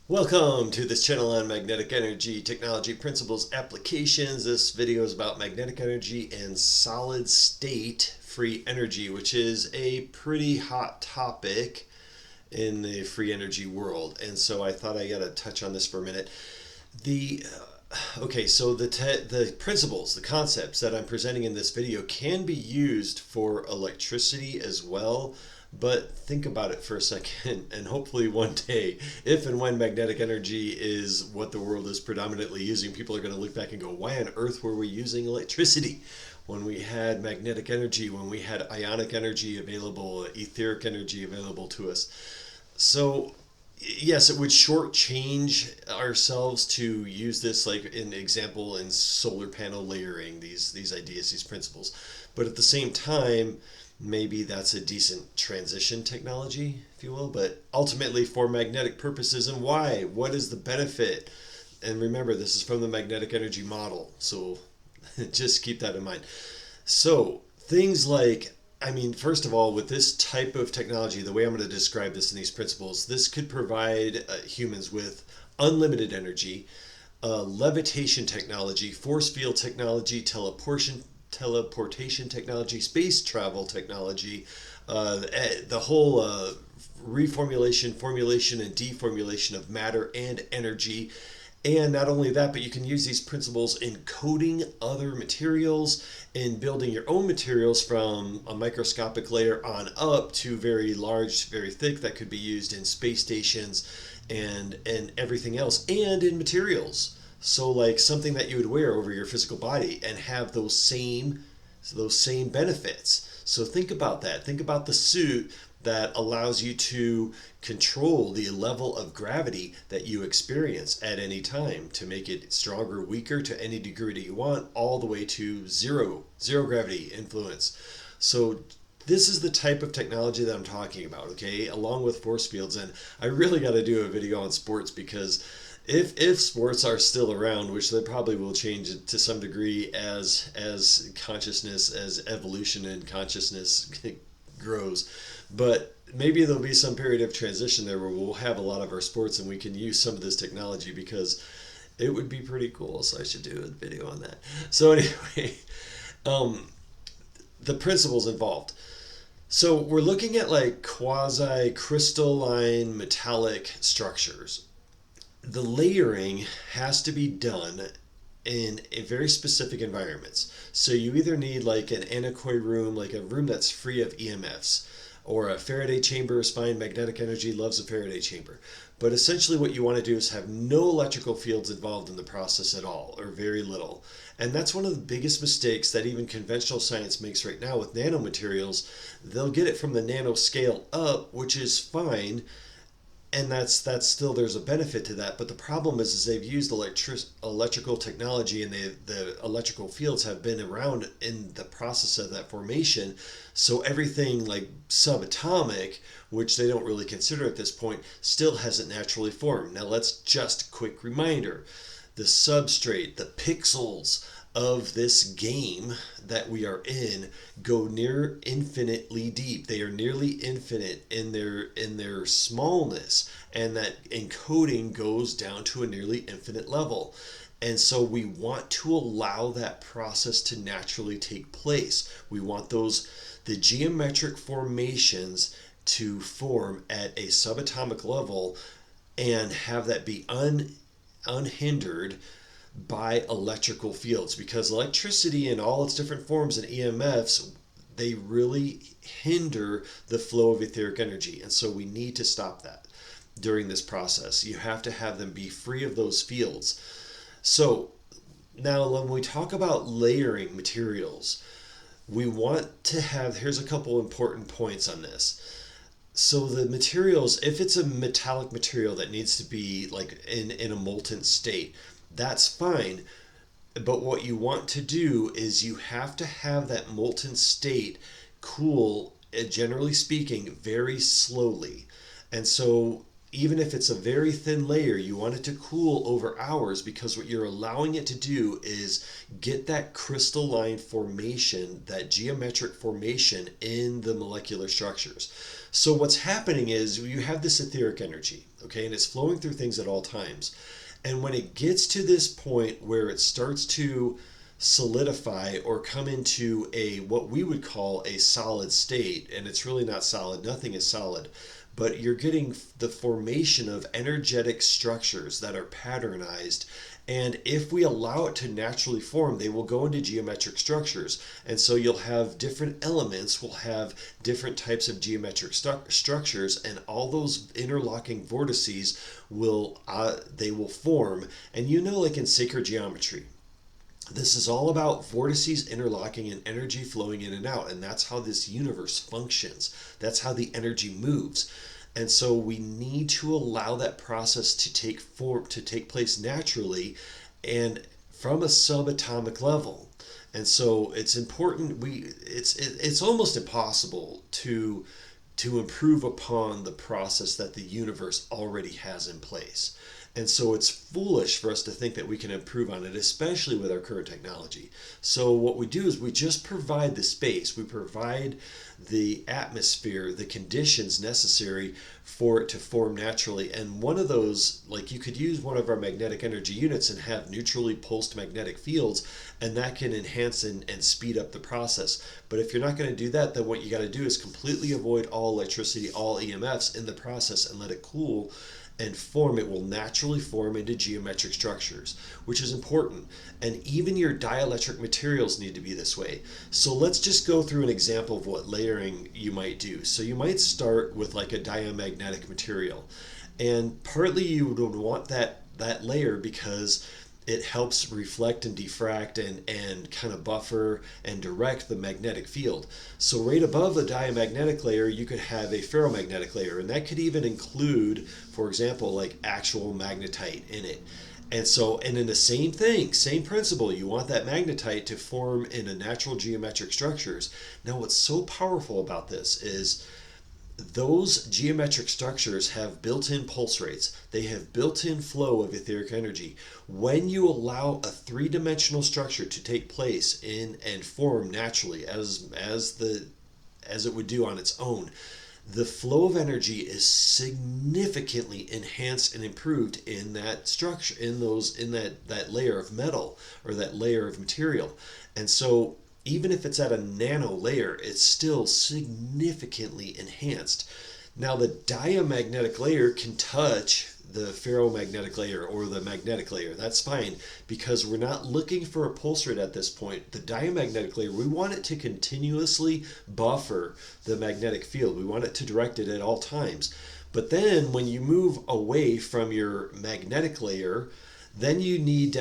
Welcome to this channel on magnetic energy technology principles applications. This video is about magnetic energy and solid state free energy, which is a pretty hot topic in the free energy world. And so I thought I got to touch on this for a minute. The principles, the concepts that I'm presenting in this video can be used for electricity as well. But think about it for a second, and hopefully one day, if and when magnetic energy is what the world is predominantly using, people are going to look back and go, why on earth were we using electricity when we had magnetic energy, when we had ionic energy available, etheric energy available to us? So yes, it would shortchange ourselves to use this, like an example in solar panel layering, these ideas, these principles. But at the same time, maybe that's a decent transition technology, if you will. But ultimately, for magnetic purposes, and why? What is the benefit? And remember, this is from the magnetic energy model, so just keep that in mind. So things like, first of all, with this type of technology, the way I'm going to describe this in these principles, this could provide humans with unlimited energy, levitation technology, force field technology, teleportation technology, space travel technology, the whole reformulation, formulation, and deformulation of matter and energy. And not only that, but you can use these principles in coating other materials and building your own materials from a microscopic layer on up to very large, very thick, that could be used in space stations and everything else, and in materials. So like something that you would wear over your physical body and have those same benefits. So think about that. Think about the suit that allows you to control the level of gravity that you experience at any time, to make it stronger, weaker, to any degree that you want, all the way to zero gravity influence. So this is the type of technology that I'm talking about, okay, along with force fields. And I really got to do a video on sports, because if sports are still around, which they probably will change it to some degree as consciousness, as evolution and consciousness grows, but maybe there'll be some period of transition there where we'll have a lot of our sports and we can use some of this technology, because it would be pretty cool. So I should do a video on that. So anyway, the principles involved. So we're looking at like quasi crystalline metallic structures. The layering has to be done in a very specific environments. So you either need like an anechoic room, like a room that's free of EMFs, or a Faraday chamber is fine. Magnetic energy loves a Faraday chamber. But essentially what you want to do is have no electrical fields involved in the process at all, or very little. And that's one of the biggest mistakes that even conventional science makes right now with nanomaterials. They'll get it from the nanoscale up, which is fine, and that's still, there's a benefit to that. But the problem is they've used electrical technology, and the electrical fields have been around in the process of that formation. So everything like subatomic, which they don't really consider at this point, still hasn't naturally formed. Now let's just quick reminder: the substrate, the pixels of this game that we are in, go near infinitely deep. They are nearly infinite in their smallness, and that encoding goes down to a nearly infinite level. And so we want to allow that process to naturally take place. We want the geometric formations to form at a subatomic level and have that be unhindered by electrical fields, because electricity in all its different forms and EMFs, they really hinder the flow of etheric energy. And so we need to stop that during this process. You have to have them be free of those fields. So now when we talk about layering materials, we want to have, here's a couple important points on this. So the materials, if it's a metallic material that needs to be like in a molten state, that's fine. But what you want to do is you have to have that molten state cool, generally speaking, very slowly. And so even if it's a very thin layer, you want it to cool over hours, because what you're allowing it to do is get that crystalline formation, that geometric formation in the molecular structures. So what's happening is you have this etheric energy, okay? And it's flowing through things at all times. And when it gets to this point where it starts to solidify or come into a what we would call a solid state, and it's really not solid, nothing is solid, but you're getting the formation of energetic structures that are patternized. And if we allow it to naturally form, they will go into geometric structures. And so you'll have different elements, will have different types of geometric structures, and all those interlocking vortices will they will form. And like in sacred geometry, this is all about vortices interlocking and energy flowing in and out. And that's how this universe functions. That's how the energy moves. And so we need to allow that process to take place naturally and from a subatomic level. And so it's important. It's almost impossible to improve upon the process that the universe already has in place. And so it's foolish for us to think that we can improve on it, especially with our current technology. So what we do is we just provide the space, we provide the atmosphere, the conditions necessary for it to form naturally. And one of those, like, you could use one of our magnetic energy units and have neutrally pulsed magnetic fields, and that can enhance and speed up the process. But if you're not going to do that, then what you got to do is completely avoid all electricity, all EMFs in the process, and let it cool and form. It will naturally form into geometric structures, which is important. And even your dielectric materials need to be this way. So let's just go through an example of what layering you might do. So you might start with like a diamagnetic material, and partly you would want that layer because it helps reflect and diffract and kind of buffer and direct the magnetic field. So right above the diamagnetic layer, you could have a ferromagnetic layer, and that could even include, for example, like actual magnetite in it. And so, and in the same thing, same principle, you want that magnetite to form into natural geometric structures. Now, what's so powerful about this is those geometric structures have built-in pulse rates. They have built-in flow of etheric energy. When you allow a three-dimensional structure to take place in and form naturally as it would do on its own, the flow of energy is significantly enhanced and improved in that structure, in that layer of metal or that layer of material. And so even if it's at a nano layer, it's still significantly enhanced. Now, the diamagnetic layer can touch the ferromagnetic layer or the magnetic layer. That's fine, because we're not looking for a pulse rate at this point. The diamagnetic layer, we want it to continuously buffer the magnetic field. We want it to direct it at all times. But then when you move away from your magnetic layer, then you need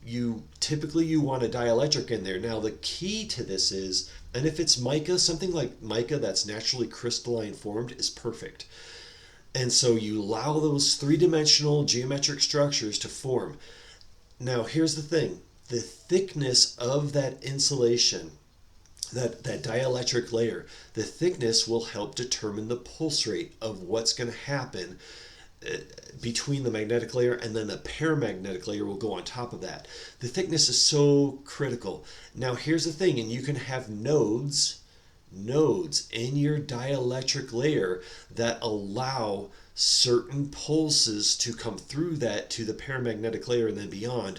you typically want a dielectric in there. Now the key to this is, and if it's mica, something like mica that's naturally crystalline formed is perfect. And so you allow those three-dimensional geometric structures to form. Now here's the thing, the thickness of that insulation, that dielectric layer, the thickness will help determine the pulse rate of what's going to happen between the magnetic layer, and then the paramagnetic layer will go on top of that. The thickness is so critical. Now here's the thing, and you can have nodes in your dielectric layer that allow certain pulses to come through that to the paramagnetic layer and then beyond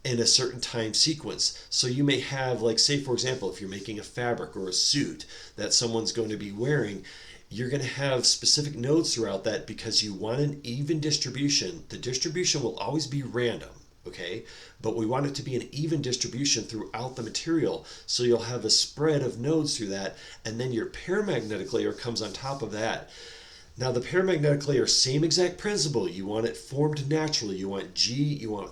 in a certain time sequence. So you may have, like, say for example, if you're making a fabric or a suit that someone's going to be wearing, you're going to have specific nodes throughout that because you want an even distribution. The distribution will always be random, okay? But we want it to be an even distribution throughout the material. So you'll have a spread of nodes through that, and then your paramagnetic layer comes on top of that. Now the paramagnetic layer, same exact principle. You want it formed naturally. You want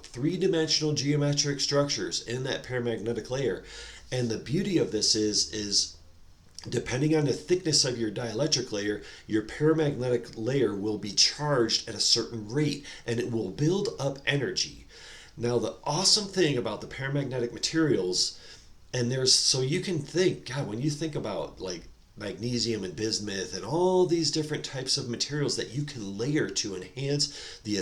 three-dimensional geometric structures in that paramagnetic layer. And the beauty of this is depending on the thickness of your dielectric layer, your paramagnetic layer will be charged at a certain rate, and it will build up energy. Now, the awesome thing about the paramagnetic materials, so you can think, God, when you think about like magnesium and bismuth and all these different types of materials that you can layer to enhance the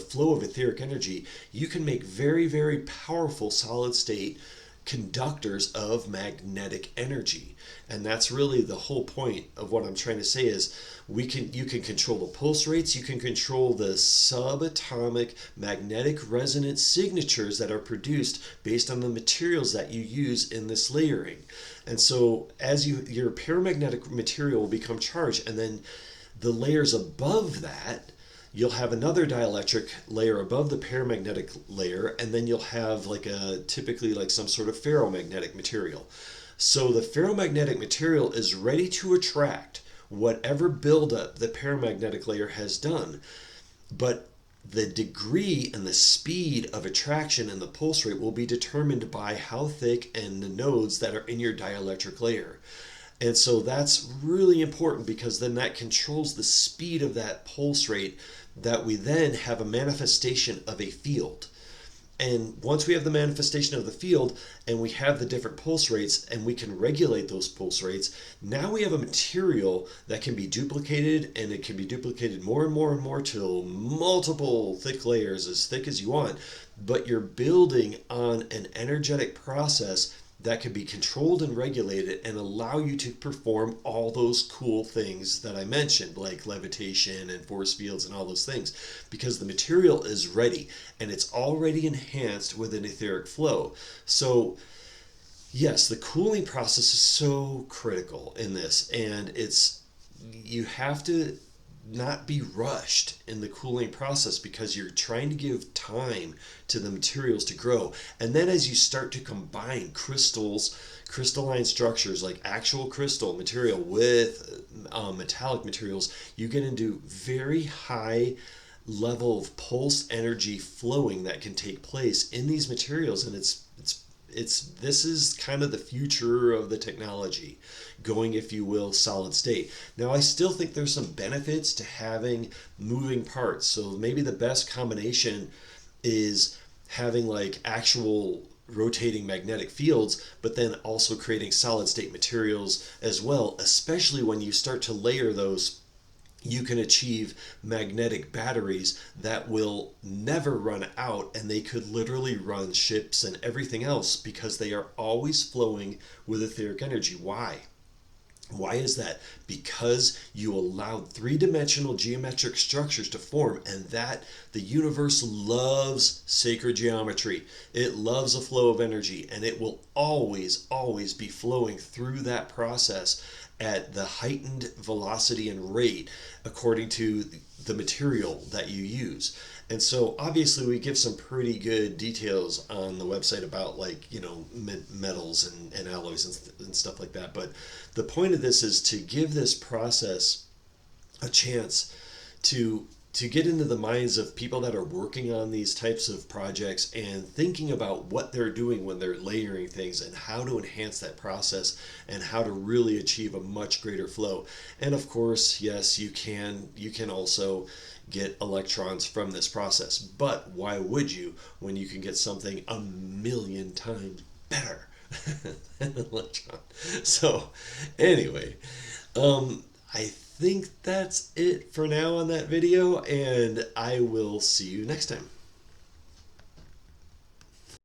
flow of etheric energy, you can make very, very powerful solid state conductors of magnetic energy. And that's really the whole point of what I'm trying to say is you can control the pulse rates, you can control the subatomic magnetic resonance signatures that are produced based on the materials that you use in this layering. And so as your paramagnetic material will become charged, and then the layers above that, you'll have another dielectric layer above the paramagnetic layer, and then you'll have typically like some sort of ferromagnetic material. So the ferromagnetic material is ready to attract whatever buildup the paramagnetic layer has done. But the degree and the speed of attraction and the pulse rate will be determined by how thick and the nodes that are in your dielectric layer. And so that's really important, because then that controls the speed of that pulse rate, that we then have a manifestation of a field. And once we have the manifestation of the field and we have the different pulse rates and we can regulate those pulse rates, now we have a material that can be duplicated, and it can be duplicated more and more and more till multiple thick layers, as thick as you want. But you're building on an energetic process that can be controlled and regulated and allow you to perform all those cool things that I mentioned, like levitation and force fields and all those things, because the material is ready and it's already enhanced with an etheric flow. So yes, the cooling process is so critical in this, and you have to not be rushed in the cooling process, because you're trying to give time to the materials to grow. And then as you start to combine crystalline structures like actual crystal material with metallic materials, you get into very high level of pulse energy flowing that can take place in these materials. And this is kind of the future of the technology, going, if you will, solid state. Now, I still think there's some benefits to having moving parts. So maybe the best combination is having like actual rotating magnetic fields, but then also creating solid state materials as well, especially when you start to layer those. You can achieve magnetic batteries that will never run out, and they could literally run ships and everything else, because they are always flowing with etheric energy. Why? Why is that? Because you allowed three-dimensional geometric structures to form, and that the universe loves sacred geometry. It loves a flow of energy, and it will always, always be flowing through that process at the heightened velocity and rate according to the material that you use. And so obviously we give some pretty good details on the website about metals and alloys and stuff like that. But the point of this is to give this process a chance to get into the minds of people that are working on these types of projects and thinking about what they're doing when they're layering things, and how to enhance that process and how to really achieve a much greater flow. And of course, yes, you can also get electrons from this process, but why would you, when you can get something a million times better than an electron? So anyway, I think that's it for now on that video, and I will see you next time.